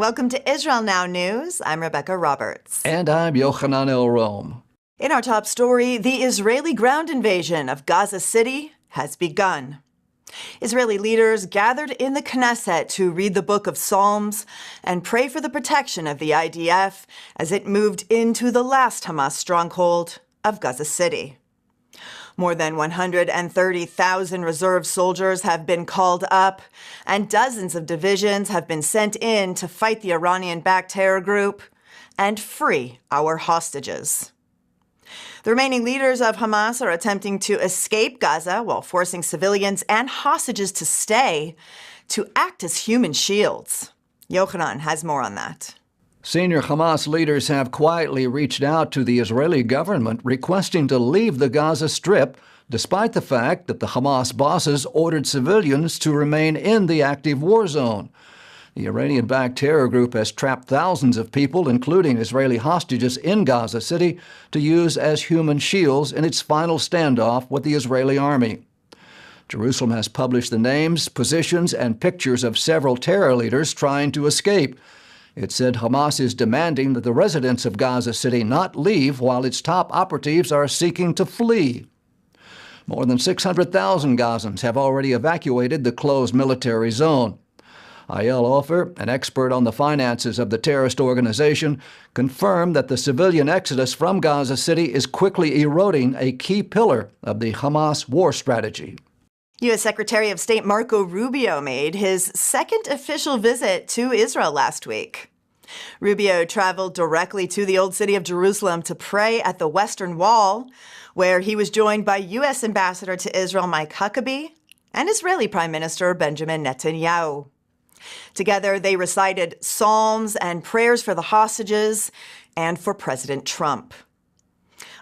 Welcome to Israel Now News. I'm Rebecca Roberts. And I'm Yochanan El Rome. In our top story, the Israeli ground invasion of Gaza City has begun. Israeli leaders gathered in the Knesset to read the book of Psalms and pray for the protection of the IDF as it moved into the last Hamas stronghold of Gaza City. More than 130,000 reserve soldiers have been called up, and dozens of divisions have been sent in to fight the Iranian-backed terror group and free our hostages. The remaining leaders of Hamas are attempting to escape Gaza while forcing civilians and hostages to stay to act as human shields. Yochanan has more on that. Senior Hamas leaders have quietly reached out to the Israeli government requesting to leave the Gaza Strip, despite the fact that the Hamas bosses ordered civilians to remain in the active war zone. The Iranian-backed terror group has trapped thousands of people, including Israeli hostages, in Gaza City to use as human shields in its final standoff with the Israeli army. Jerusalem has published the names, positions, and pictures of several terror leaders trying to escape. It said Hamas is demanding that the residents of Gaza City not leave while its top operatives are seeking to flee. More than 600,000 Gazans have already evacuated the closed military zone. Ayel Ofer, an expert on the finances of the terrorist organization, confirmed that the civilian exodus from Gaza City is quickly eroding a key pillar of the Hamas war strategy. U.S. Secretary of State Marco Rubio made his second official visit to Israel last week. Rubio traveled directly to the Old City of Jerusalem to pray at the Western Wall, where he was joined by U.S. Ambassador to Israel Mike Huckabee and Israeli Prime Minister Benjamin Netanyahu. Together, they recited psalms and prayers for the hostages and for President Trump.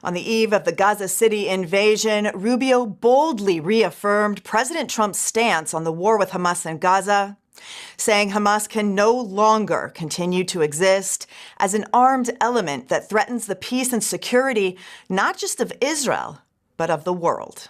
On the eve of the Gaza City invasion, Rubio boldly reaffirmed President Trump's stance on the war with Hamas and Gaza, saying Hamas can no longer continue to exist as an armed element that threatens the peace and security not just of Israel, but of the world.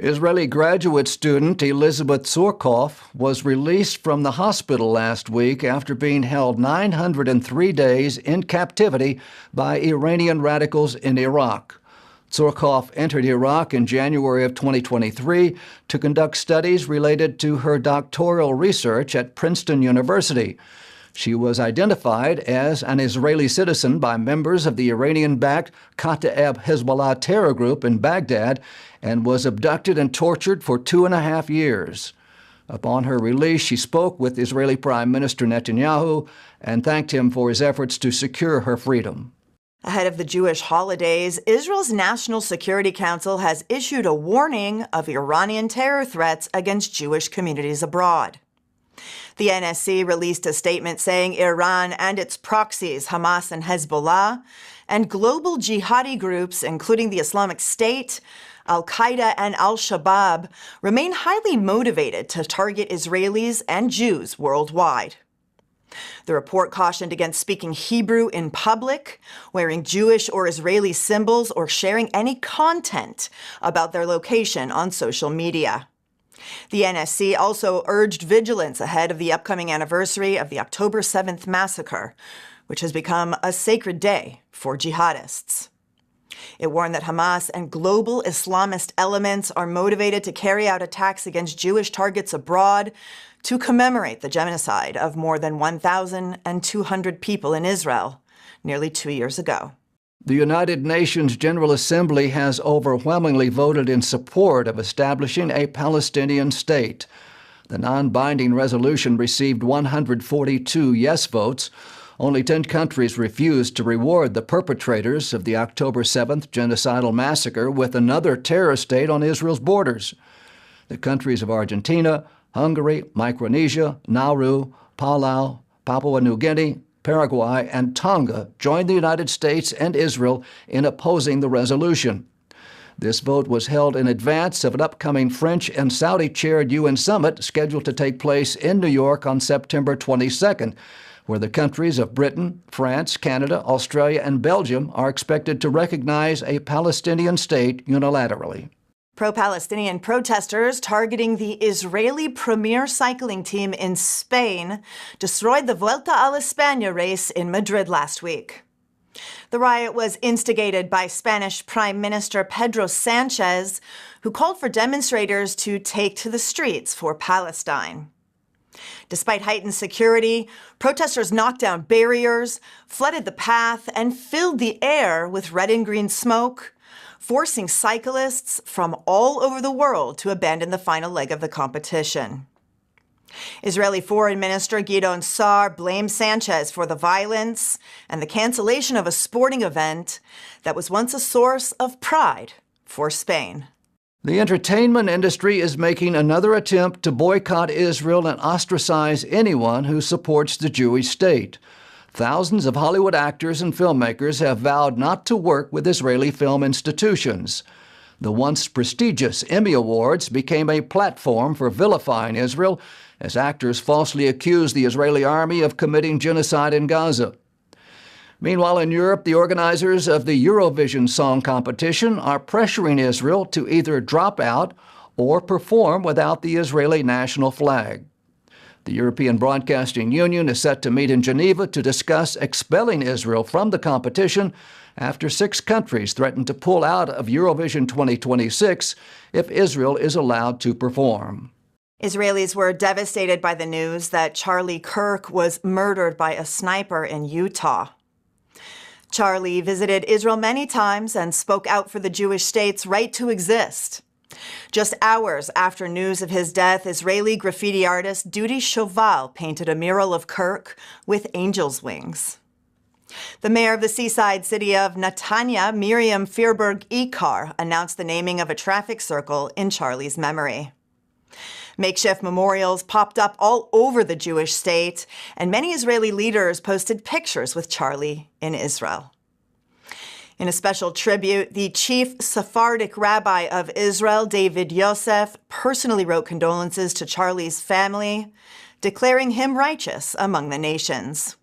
Israeli graduate student Elizabeth Tsurkov was released from the hospital last week after being held 903 days in captivity by Iranian radicals in Iraq. Tsurkov entered Iraq in January of 2023 to conduct studies related to her doctoral research at Princeton University. She was identified as an Israeli citizen by members of the Iranian-backed Kataeb Hezbollah terror group in Baghdad and was abducted and tortured for 2.5 years. Upon her release, she spoke with Israeli Prime Minister Netanyahu and thanked him for his efforts to secure her freedom. Ahead of the Jewish holidays, Israel's National Security Council has issued a warning of Iranian terror threats against Jewish communities abroad. The NSC released a statement saying Iran and its proxies, Hamas and Hezbollah, and global jihadi groups, including the Islamic State, Al-Qaeda, and Al-Shabaab, remain highly motivated to target Israelis and Jews worldwide. The report cautioned against speaking Hebrew in public, wearing Jewish or Israeli symbols, or sharing any content about their location on social media. The NSC also urged vigilance ahead of the upcoming anniversary of the October 7th massacre, which has become a sacred day for jihadists. It warned that Hamas and global Islamist elements are motivated to carry out attacks against Jewish targets abroad to commemorate the genocide of more than 1,200 people in Israel nearly 2 years ago. The United Nations General Assembly has overwhelmingly voted in support of establishing a Palestinian state. The non-binding resolution received 142 yes votes. Only 10 countries refused to reward the perpetrators of the October 7th genocidal massacre with another terror state on Israel's borders. The countries of Argentina, Hungary, Micronesia, Nauru, Palau, Papua New Guinea, Paraguay, and Tonga joined the United States and Israel in opposing the resolution. This vote was held in advance of an upcoming French and Saudi-chaired UN summit scheduled to take place in New York on September 22nd, where the countries of Britain, France, Canada, Australia, and Belgium are expected to recognize a Palestinian state unilaterally. Pro-Palestinian protesters targeting the Israeli premier cycling team in Spain destroyed the Vuelta a la España race in Madrid last week. The riot was instigated by Spanish Prime Minister Pedro Sanchez, who called for demonstrators to take to the streets for Palestine. Despite heightened security, protesters knocked down barriers, flooded the path, and filled the air with red and green smoke, forcing cyclists from all over the world to abandon the final leg of the competition. Israeli Foreign Minister Gideon Sa'ar blamed Sanchez for the violence and the cancellation of a sporting event that was once a source of pride for Spain. The entertainment industry is making another attempt to boycott Israel and ostracize anyone who supports the Jewish state. Thousands of Hollywood actors and filmmakers have vowed not to work with Israeli film institutions. The once prestigious Emmy Awards became a platform for vilifying Israel as actors falsely accused the Israeli army of committing genocide in Gaza. Meanwhile, in Europe, the organizers of the Eurovision Song Competition are pressuring Israel to either drop out or perform without the Israeli national flag. The European Broadcasting Union is set to meet in Geneva to discuss expelling Israel from the competition after 6 countries threaten to pull out of Eurovision 2026 if Israel is allowed to perform. Israelis were devastated by the news that Charlie Kirk was murdered by a sniper in Utah. Charlie visited Israel many times and spoke out for the Jewish state's right to exist. Just hours after news of his death, Israeli graffiti artist Dudi Shoval painted a mural of Kirk with angel's wings. The mayor of the seaside city of Netanya, Miriam Fierberg-Ikar, announced the naming of a traffic circle in Charlie's memory. Makeshift memorials popped up all over the Jewish state, and many Israeli leaders posted pictures with Charlie in Israel. In a special tribute, the chief Sephardic rabbi of Israel, David Yosef, personally wrote condolences to Charlie's family, declaring him righteous among the nations.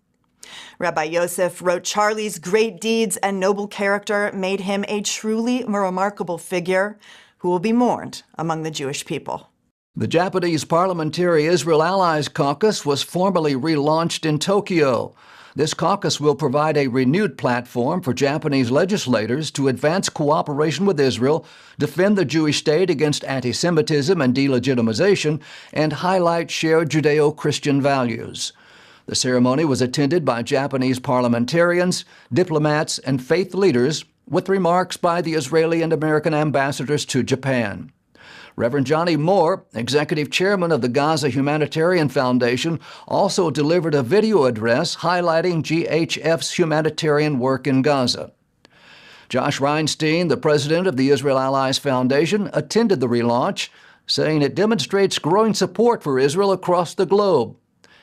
Rabbi Yosef wrote Charlie's great deeds and noble character made him a truly remarkable figure who will be mourned among the Jewish people. The Japanese Parliamentary Israel Allies Caucus was formally relaunched in Tokyo. This caucus will provide a renewed platform for Japanese legislators to advance cooperation with Israel, defend the Jewish state against anti-Semitism and delegitimization, and highlight shared Judeo-Christian values. The ceremony was attended by Japanese parliamentarians, diplomats, and faith leaders, with remarks by the Israeli and American ambassadors to Japan. Reverend Johnny Moore, executive chairman of the Gaza Humanitarian Foundation, also delivered a video address highlighting GHF's humanitarian work in Gaza. Josh Reinstein, the president of the Israel Allies Foundation, attended the relaunch, saying it demonstrates growing support for Israel across the globe.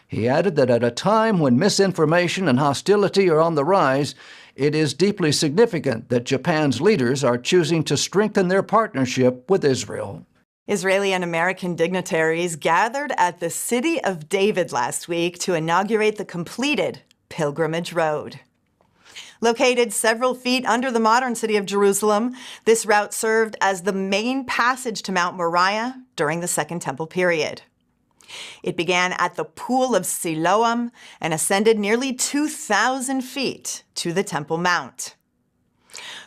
He added that at a time when misinformation and hostility are on the rise, it is deeply significant that Japan's leaders are choosing to strengthen their partnership with Israel. Israeli and American dignitaries gathered at the City of David last week to inaugurate the completed Pilgrimage Road. Located several feet under the modern city of Jerusalem, this route served as the main passage to Mount Moriah during the Second Temple period. It began at the Pool of Siloam and ascended nearly 2,000 feet to the Temple Mount.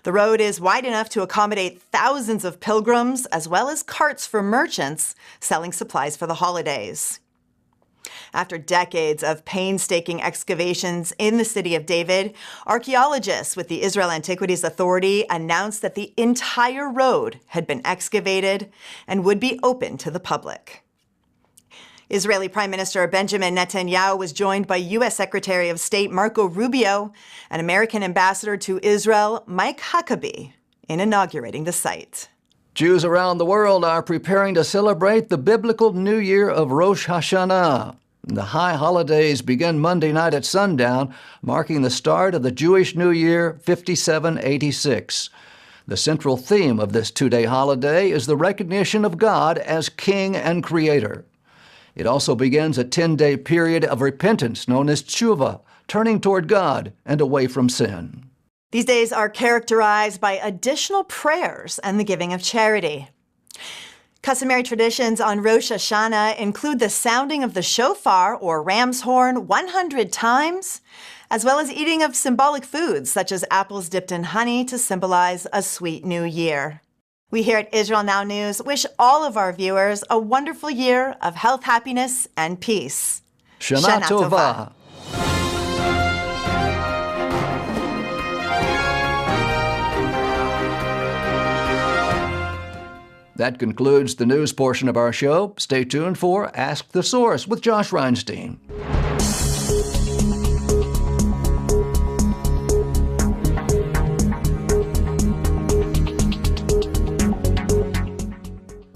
The road is wide enough to accommodate thousands of pilgrims, as well as carts for merchants selling supplies for the holidays. After decades of painstaking excavations in the City of David, archaeologists with the Israel Antiquities Authority announced that the entire road had been excavated and would be open to the public. Israeli Prime Minister Benjamin Netanyahu was joined by U.S. Secretary of State Marco Rubio and American Ambassador to Israel Mike Huckabee in inaugurating the site. Jews around the world are preparing to celebrate the biblical New Year of Rosh Hashanah. The high holidays begin Monday night at sundown, marking the start of the Jewish New Year 5786. The central theme of this two-day holiday is the recognition of God as King and Creator. It also begins a 10-day period of repentance known as tshuva, turning toward God and away from sin. These days are characterized by additional prayers and the giving of charity. Customary traditions on Rosh Hashanah include the sounding of the shofar or ram's horn 100 times, as well as eating of symbolic foods such as apples dipped in honey to symbolize a sweet new year. We here at Israel Now News wish all of our viewers a wonderful year of health, happiness, and peace. Shana Tova. That concludes the news portion of our show. Stay tuned for Ask the Source with Josh Reinstein.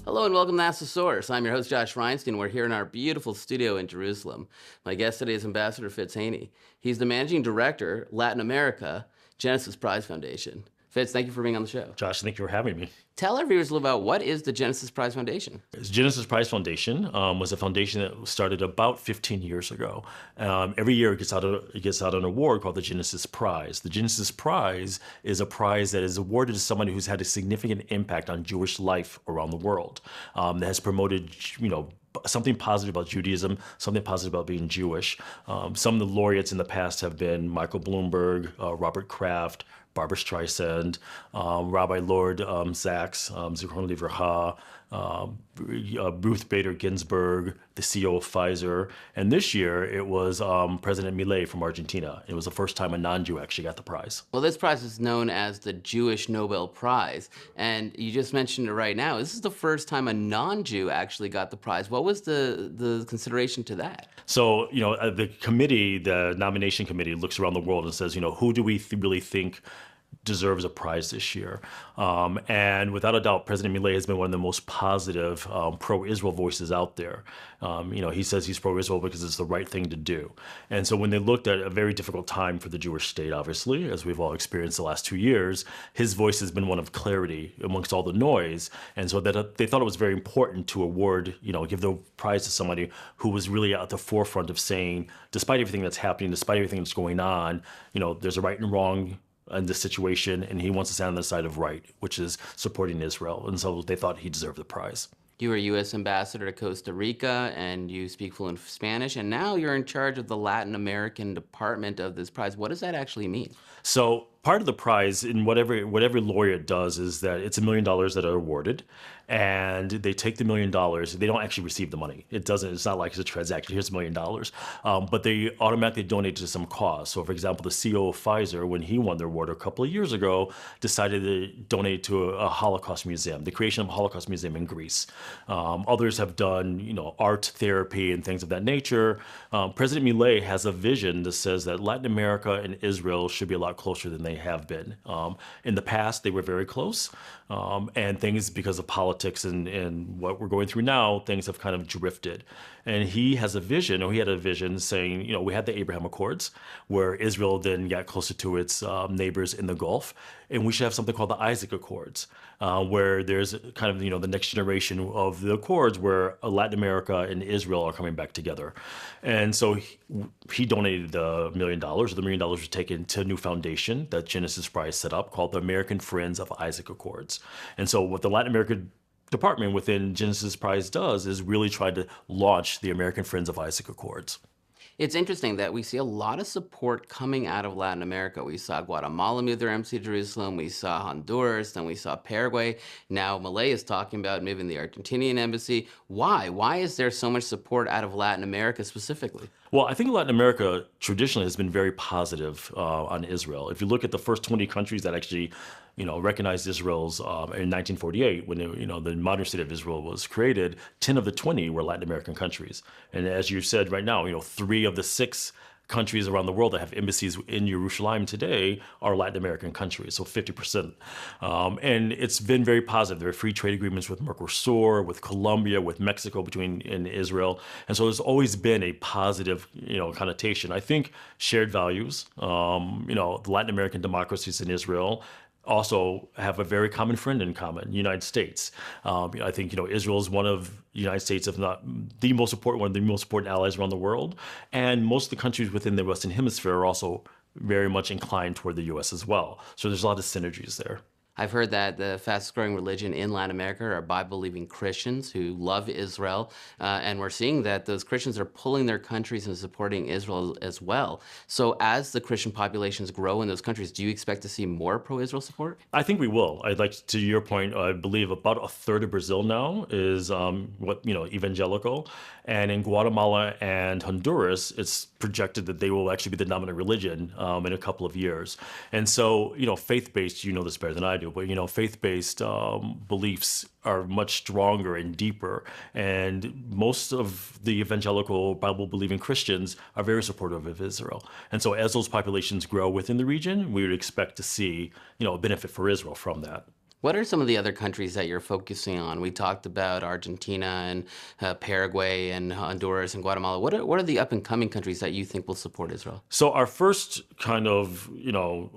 Hello and welcome to Ask the Source. I'm your host, Josh Reinstein. We're here in our beautiful studio in Jerusalem. My guest today is Ambassador Fitz Haney. He's the Managing Director, Latin America, Genesis Prize Foundation. Fitz, thank you for being on the show. Josh, thank you for having me. Tell our viewers a little about what is the Genesis Prize Foundation. The Genesis Prize Foundation was a foundation that started about 15 years ago. Every year it gets out an award called the Genesis Prize. The Genesis Prize is a prize that is awarded to someone who's had a significant impact on Jewish life around the world, that has promoted, something positive about Judaism, something positive about being Jewish. Some of the laureates in the past have been Michael Bloomberg, Robert Kraft, Barbara Streisand, Rabbi Lord Sachs, Zichron Livracha, Ruth Bader Ginsburg, the CEO of Pfizer. And this year it was President Milei from Argentina. It was the first time a non-Jew actually got the prize. Well, this prize is known as the Jewish Nobel Prize. And you just mentioned it right now. This is the first time a non-Jew actually got the prize. What was the consideration to that? So, the committee, the nomination committee, looks around the world and says, who do we really think deserves a prize this year? And without a doubt, President Milei has been one of the most positive pro-Israel voices out there. He says he's pro-Israel because it's the right thing to do. And so when they looked at a very difficult time for the Jewish state, obviously, as we've all experienced the last 2 years, his voice has been one of clarity amongst all the noise. And so that they thought it was very important to award, give the prize to somebody who was really at the forefront of saying, despite everything that's happening, despite everything that's going on, there's a right and wrong in this situation, and he wants to stand on the side of right, which is supporting Israel. And so they thought he deserved the prize. You were U.S. Ambassador to Costa Rica, and you speak fluent Spanish, and now you're in charge of the Latin American department of this prize. What does that actually mean? So part of the prize in whatever laureate does is that it's $1 million that are awarded, and they take the $1 million. They don't actually receive the money. It's not like it's a transaction. Here's $1 million, but they automatically donate to some cause. So, for example, the CEO of Pfizer, when he won the award a couple of years ago, decided to donate to a Holocaust museum, the creation of a Holocaust museum in Greece. Others have done, art therapy and things of that nature. President Milei has a vision that says that Latin America and Israel should be a lot closer than they have been. In the past, they were very close, and things, because of politics and what we're going through now, things have kind of drifted. And he had a vision saying, we had the Abraham Accords, where Israel then got closer to its neighbors in the Gulf, and we should have something called the Isaac Accords, where there's kind of, the next generation of the Accords where Latin America and Israel are coming back together. And so he donated the $1 million. The $1 million was taken to a new foundation that Genesis Prize set up called the American Friends of Isaac Accords. And so what the Latin American department within Genesis Prize does is really try to launch the American Friends of Isaac Accords. It's interesting that we see a lot of support coming out of Latin America. We saw Guatemala move their embassy to Jerusalem. We saw Honduras. Then we saw Paraguay. Now Milei is talking about moving the Argentinian embassy. Why? Why is there so much support out of Latin America specifically? Well, I think Latin America traditionally has been very positive on Israel. If you look at the first 20 countries that actually, recognized Israel's in 1948, when the modern state of Israel was created, 10 of the 20 were Latin American countries. And as you said right now, 3 of the 6 countries around the world that have embassies in Jerusalem today are Latin American countries, so 50%. And it's been very positive. There are free trade agreements with Mercosur, with Colombia, with Mexico in Israel. And so there's always been a positive, connotation. I think shared values, the Latin American democracies in Israel also have a very common friend in common, the United States. I think, Israel is one of the United States, if not the most important, one of the most important allies around the world. And most of the countries within the Western Hemisphere are also very much inclined toward the U.S. as well. So there's a lot of synergies there. I've heard that the fastest growing religion in Latin America are Bible-believing Christians who love Israel, and we're seeing that those Christians are pulling their countries and supporting Israel as well. So as the Christian populations grow in those countries, do you expect to see more pro-Israel support? I think we will. I'd like to your point. I believe about a third of Brazil now is evangelical, and in Guatemala and Honduras, it's projected that they will actually be the dominant religion in a couple of years. And so, faith-based, you know this better than I do, but faith-based beliefs are much stronger and deeper. And most of the evangelical Bible-believing Christians are very supportive of Israel. And so as those populations grow within the region, we would expect to see, a benefit for Israel from that. What are some of the other countries that you're focusing on? We talked about Argentina and Paraguay and Honduras and Guatemala. What are the up-and-coming countries that you think will support Israel? So our first kind of,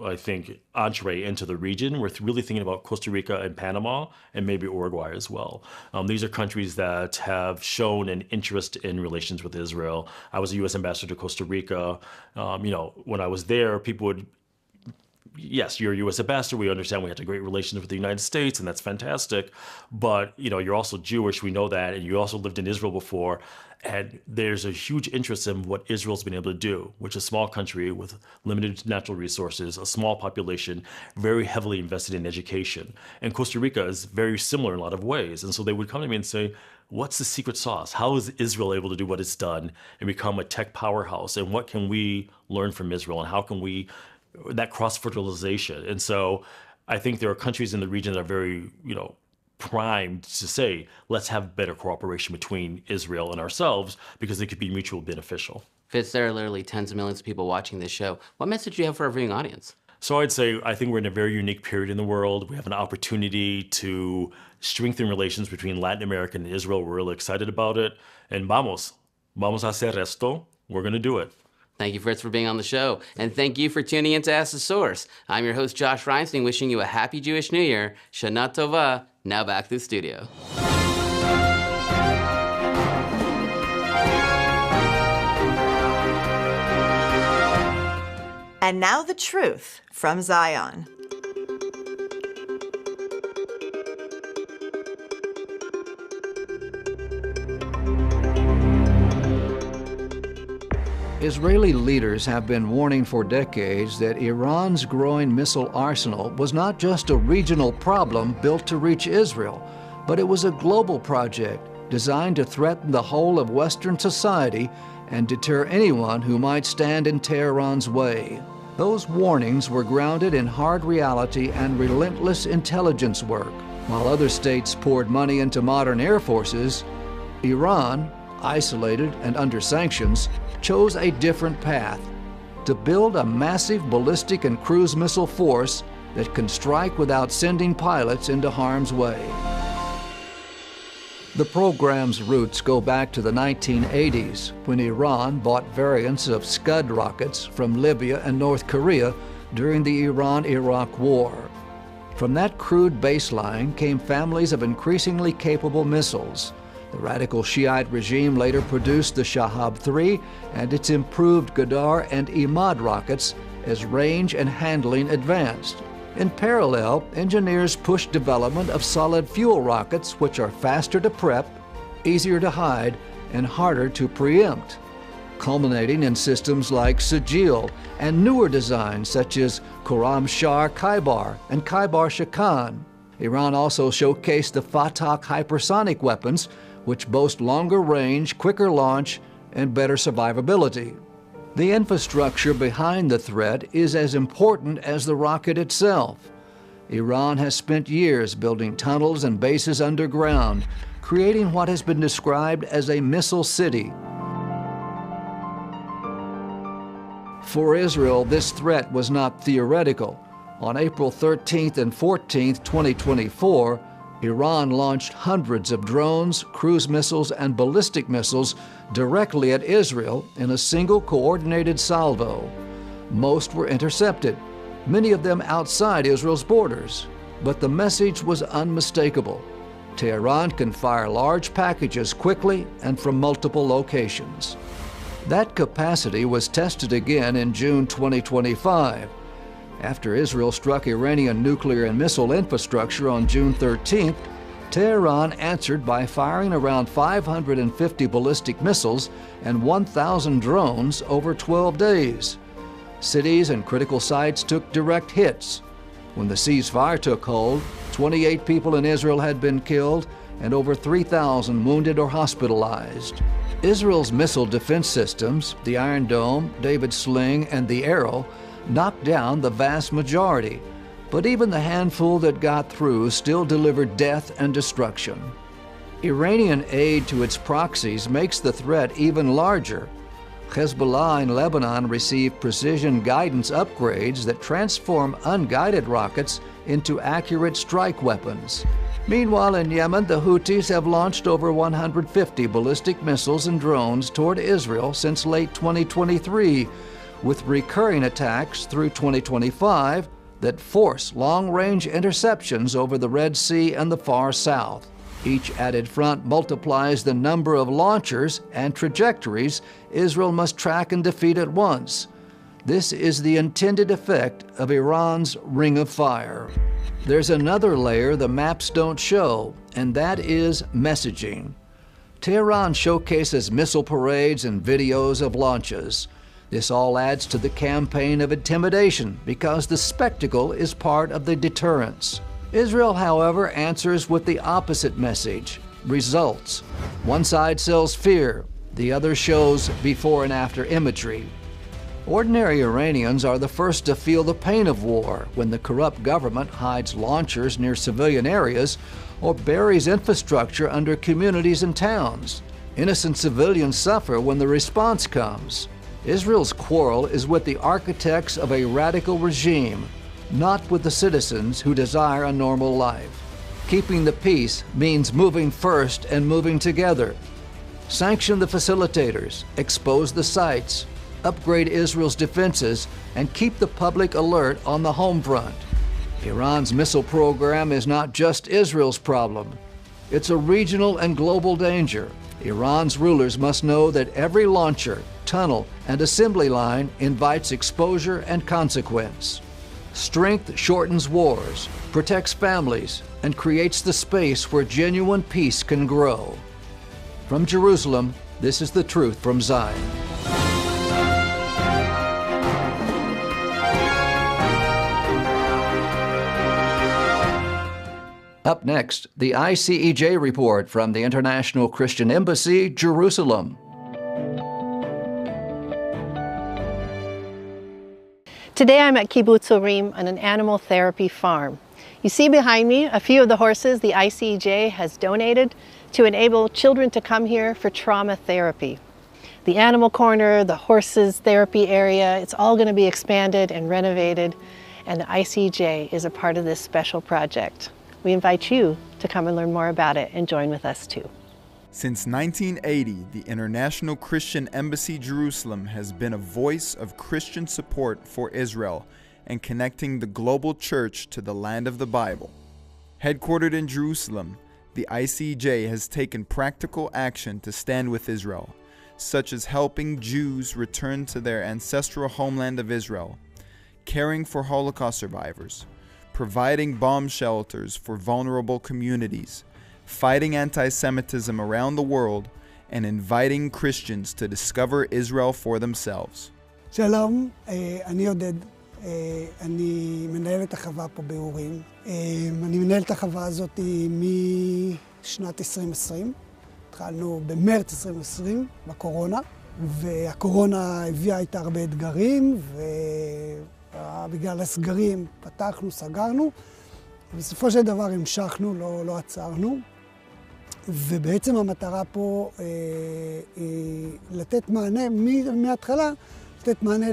I think, entree into the region, we're really thinking about Costa Rica and Panama and maybe Uruguay as well. These are countries that have shown an interest in relations with Israel. I was a U.S. ambassador to Costa Rica. When I was there, people would, yes, you're a U.S. ambassador. We understand we have great relations with the United States, and that's fantastic. But, you're also Jewish. We know that. And you also lived in Israel before. And there's a huge interest in what Israel's been able to do, which is a small country with limited natural resources, a small population, very heavily invested in education. And Costa Rica is very similar in a lot of ways. And so they would come to me and say, what's the secret sauce? How is Israel able to do what it's done and become a tech powerhouse? And what can we learn from Israel? And how can we that cross-fertilization? And so I think there are countries in the region that are very, primed to say, let's have better cooperation between Israel and ourselves because they could be mutually beneficial. Fitz, there are literally tens of millions of people watching this show. What message do you have for our viewing audience? So I'd say I think we're in a very unique period in the world. We have an opportunity to strengthen relations between Latin America and Israel. We're really excited about it. And vamos a hacer esto. We're going to do it. Thank you, Fritz, for being on the show. And thank you for tuning in to Ask the Source. I'm your host, Josh Reinstein, wishing you a happy Jewish New Year. Shana Tova. Now back to the studio. And now the truth from Zion. Israeli leaders have been warning for decades that Iran's growing missile arsenal was not just a regional problem built to reach Israel, but it was a global project designed to threaten the whole of Western society and deter anyone who might stand in Tehran's way. Those warnings were grounded in hard reality and relentless intelligence work. While other states poured money into modern air forces, Iran, isolated and under sanctions, chose a different path: to build a massive ballistic and cruise missile force that can strike without sending pilots into harm's way. The program's roots go back to the 1980s, when Iran bought variants of Scud rockets from Libya and North Korea during the Iran-Iraq War. From that crude baseline came families of increasingly capable missiles. The radical Shiite regime later produced the Shahab-3 and its improved Ghadar and Imad rockets as range and handling advanced. In parallel, engineers pushed development of solid fuel rockets, which are faster to prep, easier to hide, and harder to preempt, culminating in systems like Sijil and newer designs such as Khorram Shah Khaibar and Khaibar Shakan. Iran also showcased the Fatah hypersonic weapons, which boast longer range, quicker launch, and better survivability. The infrastructure behind the threat is as important as the rocket itself. Iran has spent years building tunnels and bases underground, creating what has been described as a missile city. For Israel, this threat was not theoretical. On April 13th and 14th, 2024, Iran launched hundreds of drones, cruise missiles, and ballistic missiles directly at Israel in a single coordinated salvo. Most were intercepted, many of them outside Israel's borders. But the message was unmistakable. Tehran can fire large packages quickly and from multiple locations. That capacity was tested again in June 2025. After Israel struck Iranian nuclear and missile infrastructure on June 13th, Tehran answered by firing around 550 ballistic missiles and 1,000 drones over 12 days. Cities and critical sites took direct hits. When the ceasefire took hold, 28 people in Israel had been killed and over 3,000 wounded or hospitalized. Israel's missile defense systems, the Iron Dome, David's Sling, and the Arrow, knocked down the vast majority, but even the handful that got through still delivered death and destruction. Iranian aid to its proxies makes the threat even larger. Hezbollah in Lebanon received precision guidance upgrades that transform unguided rockets into accurate strike weapons. Meanwhile, in Yemen, the Houthis have launched over 150 ballistic missiles and drones toward Israel since late 2023, with recurring attacks through 2025 that force long-range interceptions over the Red Sea and the far south. Each added front multiplies the number of launchers and trajectories Israel must track and defeat at once. This is the intended effect of Iran's Ring of Fire. There's another layer the maps don't show, and that is messaging. Tehran showcases missile parades and videos of launches. This all adds to the campaign of intimidation because the spectacle is part of the deterrence. Israel, however, answers with the opposite message: results. One side sells fear, the other shows before and after imagery. Ordinary Iranians are the first to feel the pain of war when the corrupt government hides launchers near civilian areas or buries infrastructure under communities and towns. Innocent civilians suffer when the response comes. Israel's quarrel is with the architects of a radical regime, not with the citizens who desire a normal life. Keeping the peace means moving first and moving together. Sanction the facilitators, expose the sites, upgrade Israel's defenses, and keep the public alert on the home front. Iran's missile program is not just Israel's problem. It's a regional and global danger. Iran's rulers must know that every launcher, tunnel, and assembly line invites exposure and consequence. Strength shortens wars, protects families, and creates the space where genuine peace can grow. From Jerusalem, this is the truth from Zion. Up next, the ICEJ report from the International Christian Embassy, Jerusalem. Today I'm at Kibbutz Urim on an animal therapy farm. You see behind me a few of the horses the ICEJ has donated to enable children to come here for trauma therapy. The animal corner, the horses therapy area, it's all going to be expanded and renovated, and the ICEJ is a part of this special project. We invite you to come and learn more about it and join with us too. Since 1980, the International Christian Embassy Jerusalem has been a voice of Christian support for Israel and connecting the global church to the land of the Bible. Headquartered in Jerusalem, the ICEJ has taken practical action to stand with Israel, such as helping Jews return to their ancestral homeland of Israel, caring for Holocaust survivors, providing bomb shelters for vulnerable communities, fighting anti-Semitism around the world, and inviting Christians to discover Israel for themselves. שלום, אני עודד, אני מנהל את החווה פה באורים. אני מנהל את החווה הזאת משנת 2020. התחלנו במרץ 2020, בקורונה, והקורונה הביאה איתה הרבה אתגרים, ובגלל הסגרים פתחנו, סגרנו, ובסופו של דבר המשכנו, לא עצרנו. ובעצם המטרה פה היא לתת מענה מההתחלה, לתת מענה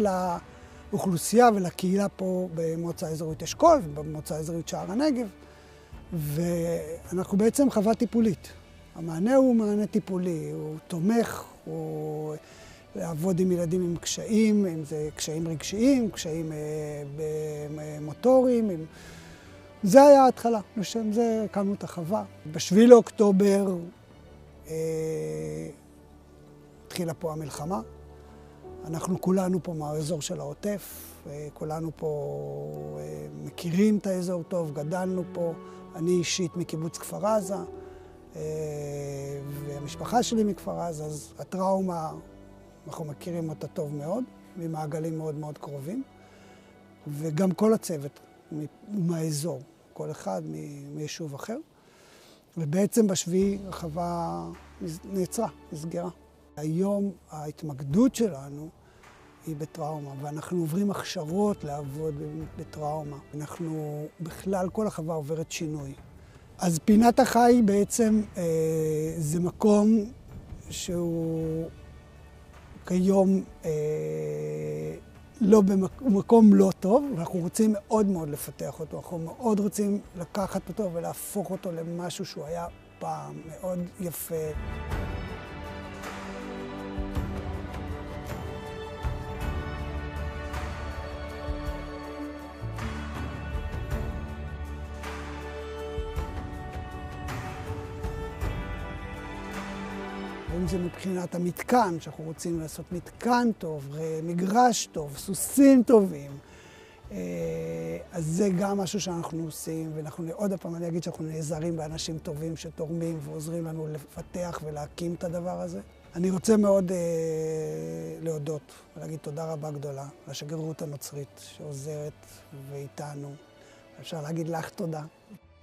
לאוכלוסייה ולקהילה פה במועצה אזורית אשכול ובמועצה אזורית שער הנגב. ואנחנו בעצם חווה טיפולית. המענה הוא מענה טיפולי, הוא תומך, הוא לעבוד עם ילדים עם קשיים, אם זה קשיים רגשיים, קשיים מוטוריים. זה היה ההתחלה, לשם זה הקמנו את החווה. ב7 לאוקטובר התחילה פה המלחמה. אנחנו כולנו פה מהאזור של העוטף, כולנו פה מכירים את האזור טוב, גדלנו פה. אני אישית מקיבוץ כפר עזה, והמשפחה שלי מכפר עזה, אז הטראומה, אנחנו מכירים אותה טוב מאוד, ממעגלים מאוד מאוד קרובים, וגם כל הצוות מהאזור, כל אחד מיישוב אחר. ובעצם בשביעי החווה נעצרה, נסגרה. היום ההתמקדות שלנו היא בטראומה, ואנחנו עוברים הכשרות לעבוד בטראומה. אנחנו, בכלל, כל החווה עוברת שינוי. אז פינת החי בעצם זה מקום שהוא כיום מקום לא טוב, ואנחנו רוצים מאוד מאוד לפתח אותו. אנחנו מאוד רוצים לקחת אותו ולהפוך אותו למשהו שהוא היה פעם מאוד יפה. אם זה מבחינת המתקן, שאנחנו רוצים לעשות מתקן טוב, מגרש טוב, סוסים טובים, אז זה גם משהו שאנחנו עושים, ואנחנו עוד פעם אני אגיד שאנחנו נעזרים באנשים טובים שתורמים ועוזרים לנו לפתח ולהקים את הדבר הזה. אני רוצה מאוד להודות ולהגיד תודה רבה גדולה לשגרירות הנוצרית שעוזרת ואיתנו. אפשר להגיד לך תודה.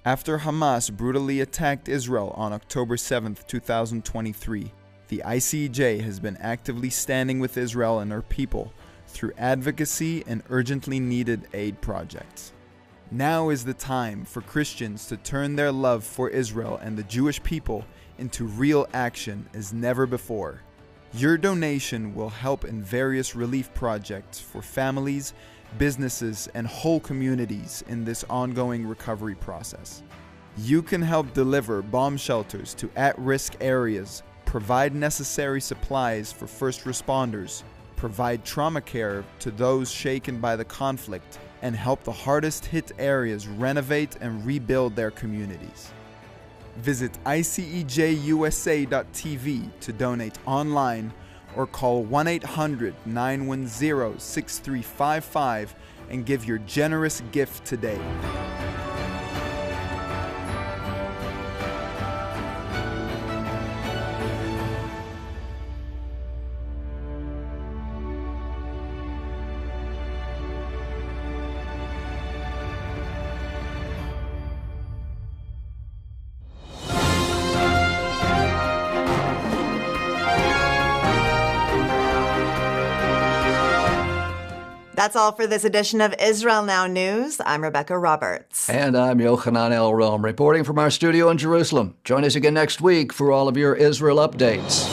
After Hamas brutally attacked Israel on October 7th, 2023, the ICEJ has been actively standing with Israel and her people through advocacy and urgently needed aid projects. Now is the time for Christians to turn their love for Israel and the Jewish people into real action as never before. Your donation will help in various relief projects for families, businesses, and whole communities in this ongoing recovery process. You can help deliver bomb shelters to at-risk areas, provide necessary supplies for first responders, provide trauma care to those shaken by the conflict, and help the hardest hit areas renovate and rebuild their communities. Visit ICEJUSA.tv to donate online or call 1-800-910-6355 and give your generous gift today. That's all for this edition of Israel Now News. I'm Rebecca Roberts. And I'm Yochanan Elrom, reporting from our studio in Jerusalem. Join us again next week for all of your Israel updates.